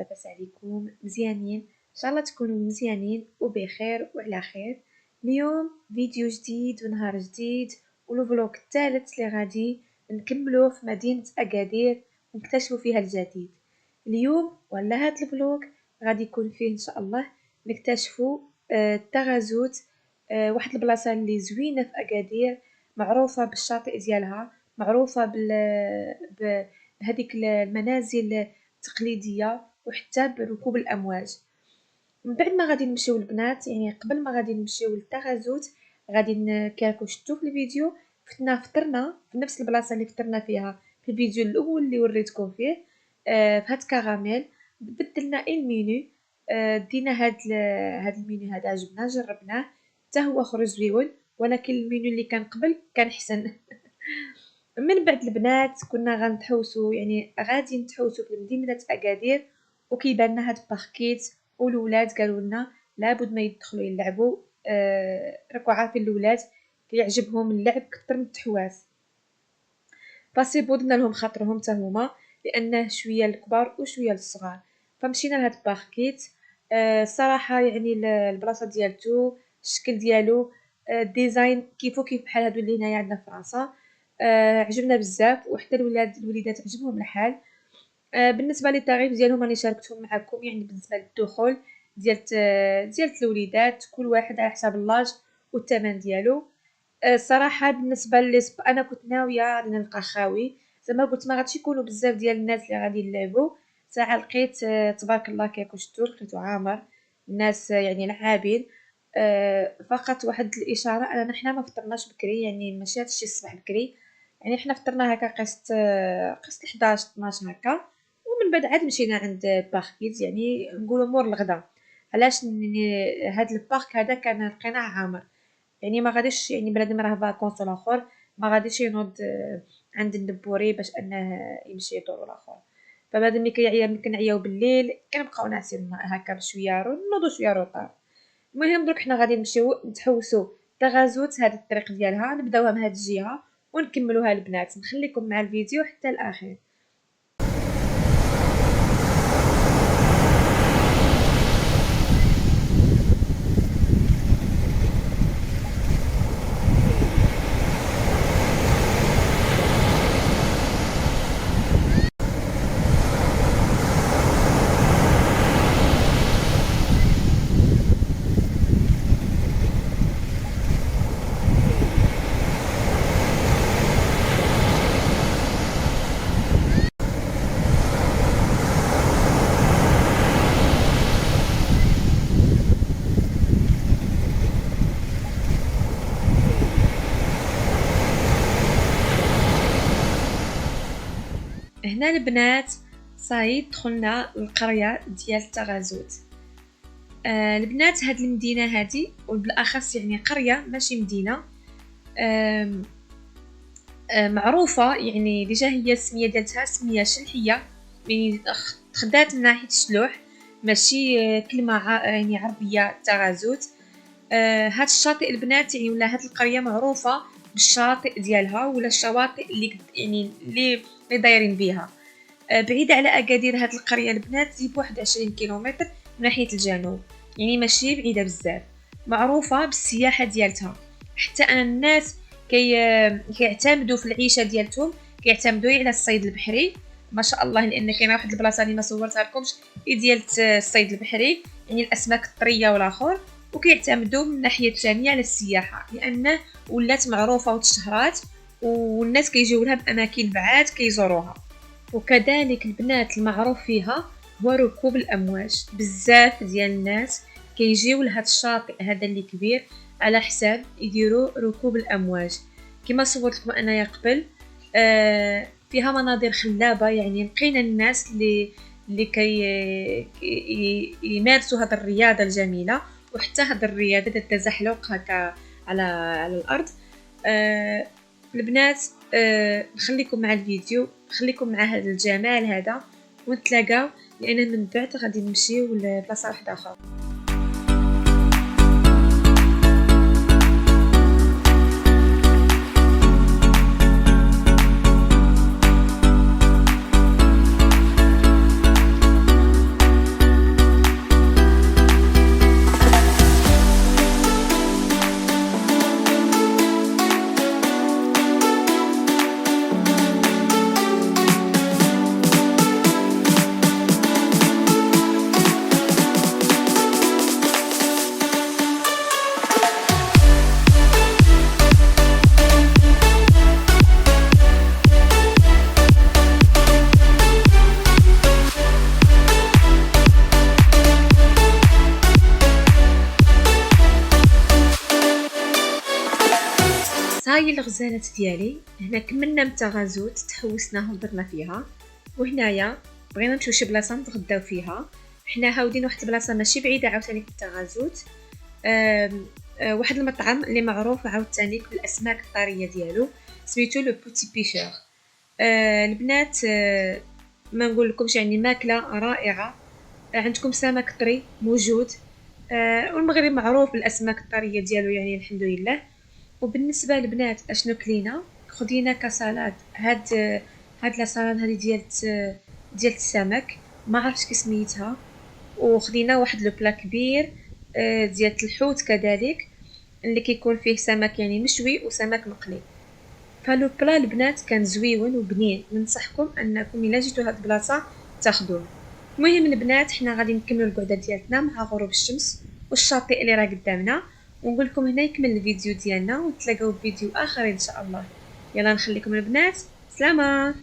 لاباس عليكم؟ مزيانين؟ ان شاء الله تكونوا مزيانين وبخير وعلى خير. اليوم فيديو جديد ونهار جديد ولو فلوق الثالث اللي غادي نكملوه في مدينة اكادير ونكتشفوا فيها الجديد. اليوم ولا هاد الفلوق غادي يكون فيه ان شاء الله نكتشفوا التغازوت، واحد البلاصه اللي زوينه في اكادير، معروفه بالشاطئ ديالها، معروفه بهذيك المنازل التقليديه وحتى بركوب الامواج. من بعد ما غادي نمشيو البنات، يعني قبل ما غادي نمشيو للتغازوت غادي كيراكم شفتوا في الفيديو فطرنا في نفس البلاصه اللي فطرنا فيها في الفيديو الاول اللي وريتكم فيه. في هاد كراميل بدلنا المينو، دينا هاد المينو هذا عجبنا جربناه حتى هو خرج زويون، ولكن المينو اللي كان قبل كان احسن. من بعد البنات كنا غنتحوسوا، يعني غادي نتحوسوا في مدينه اكادير، وكيبان لنا هاد الباركيت والولاد قالوا لنا لابد ما يدخلوا يلعبوا. راكو عارفين الولاد كيعجبهم اللعب كثر من التحواس، باسيبو درنا لهم خاطرهم حتى هما لانه شويه الكبار وشويه الصغار. فمشينا لهاد الباركيت. الصراحه يعني البلاصه ديالتو الشكل ديالو، ديزاين كيف بحال هادو اللي هنايا عندنا في فرنسا. عجبنا بزاف وحتى الوليدات عجبهم الحال. بالنسبه للتعريف ديالهم راني شاركتهم معكم، يعني بالنسبه للدخول ديال الوليدات كل واحد على حساب اللاج والثمن ديالو. الصراحه بالنسبه انا كنت ناويه نلقى خاوي، زعما قلت ما غاديش يكونوا بزاف ديال الناس اللي غادي يلعبوا. ساعه لقيت تبارك الله كيكون شفتوا لقيتو عامر الناس، يعني لعابين. فقط واحد الاشاره اننا حنا ما فطرناش بكري، يعني ماشي هادشي الصباح بكري، يعني حنا فطرنا هكا قسط 11 12 هكا، ومن بعد عاد مشينا عند باركيز، يعني نقولوا مور الغدا. علاش هاد البارك هذا كان لقيناه عامر، يعني ما غاديش، يعني بنادم راه فاكونس الاخر ما غاديش ينوض عند النبوري باش انه يمشي يدور الاخر. فبعد ملي كنعياو بالليل كنبقاو ناعسين هكا بشويه نوضوا شويه روطار. المهم درك حنا غادي نمشيو نتحوسوا تغازوت هاد الطريق ديالها، نبداوها من هاد الجهه ونكملوها البنات. نخليكم مع الفيديو حتى الاخير. هنا البنات صاي دخلنا القريه ديال تغازوت. البنات هاد المدينه هادي وبالاخص يعني قريه ماشي مدينه، معروفه، يعني ديجا هي السميه ديالتها سميه شلحيه، يعني تخدات من ناحيه الشلوح، ماشي كلمه يعني عربيه تغازوت. هاد الشاطئ البنات يعني ولا هاد القريه معروفه بالشاطئ ديالها ولا الشواطئ اللي يعني اللي دايرين بها. بعيده على اكادير هاد القريه البنات زي بواحد 20 كيلومتر من ناحيه الجنوب، يعني بعيده بزاف، معروفه بالسياحه ديالتها. حتى ان الناس كيعتمدوا في العيشه ديالتهم، كيعتمدوا على الصيد البحري ما شاء الله، لان كاينه واحد البلاصه اللي ما صورتها لكمش ديال الصيد البحري، يعني الاسماك الطريه والاخر، وكيعتمدوا من ناحيه ثانيه على السياحه لانه ولات معروفه وتشهرات والناس كيجيو لها باماكن بعاد كيزوروها. وكذلك البنات المعروف فيها هو ركوب الامواج، بزاف ديال الناس كيجيو لهاد الشاطئ هذا اللي كبير على حساب يديروا ركوب الامواج. كما صورت لكم انايا قبل، فيها مناظر خلابه، يعني لقينا الناس اللي يمارسوا هذه الرياضه الجميله، وحتى هذه الرياضه التزحلق هكا على الارض. البنات نخليكم مع الفيديو، نخليكم مع هذا الجمال هذا ونتلاقاو، لان من بعد غادي نمشيو لبلاصه واحده اخرى. صاي الغزالات ديالي هنا كملنا من تغازوت، تحوسنا هضرنا فيها، وهنايا بغينا نمشيو شي بلاصه نتغداو فيها. حنا هاودين واحد البلاصه ماشي بعيده عاوتاني في التغازوت، واحد المطعم اللي معروف عاوتاني بالاسماك الطريه ديالو، سميتو لو بوتي بيشور. البنات، ما نقول لكمش يعني ماكله رائعه. عندكم سمك طري موجود، والمغرب معروف بالاسماك الطريه ديالو يعني الحمد لله. وبالنسبه للبنات اشنو كلينا، خدينا كسالاد هاد لا سالاد هذه ديال السمك، ما عرفتش كي سميتها. وخدينا واحد لو بلا كبير ديال الحوت كذلك، اللي كيكون فيه سمك يعني مشوي وسمك مقلي. فلو بلا البنات كان زويون وبنين، ننصحكم انكم الا جيتو هاد البلاصه تاخدوه. المهم البنات، حنا غادي نكملوا القعده ديالتنا مع غروب الشمس والشاطئ اللي راه قدامنا، ونقول لكم هنا يكمل الفيديو ديالنا، ونتلاقاو في فيديو اخر ان شاء الله. يلا نخليكم البنات، سلامه.